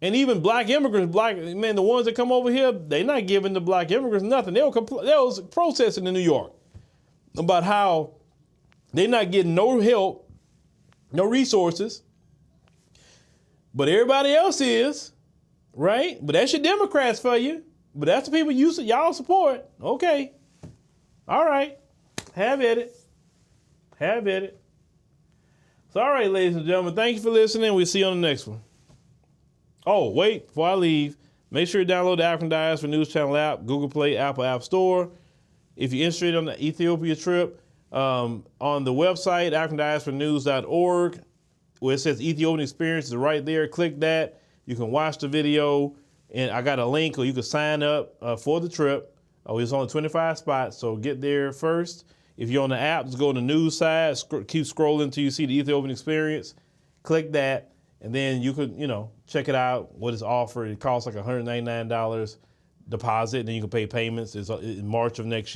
C: And even black immigrants, the ones that come over here, they're not giving the black immigrants nothing. They was protesting in New York about how they're not getting no help, no resources. But everybody else is, right? But that's your Democrats for you. But that's the people y'all support. Okay. All right. Have at it. So, all right, ladies and gentlemen, thank you for listening. We'll see you on the next one. Oh, wait, before I leave, make sure you download the African Diaspora News Channel app, Google Play, Apple App Store. If you're interested in the Ethiopia trip, on the website, AfricanDiasporaNews.org, where it says Ethiopian Experience is right there. Click that. You can watch the video, and I got a link, or you can sign up for the trip. It's only 25 spots, so get there first. If you're on the app, just go on the news side, keep scrolling until you see the Ethiopian Experience. Click that. And then you could, check it out, what is offered. It costs like $199 deposit, and then you can pay payments. It's in March of next year.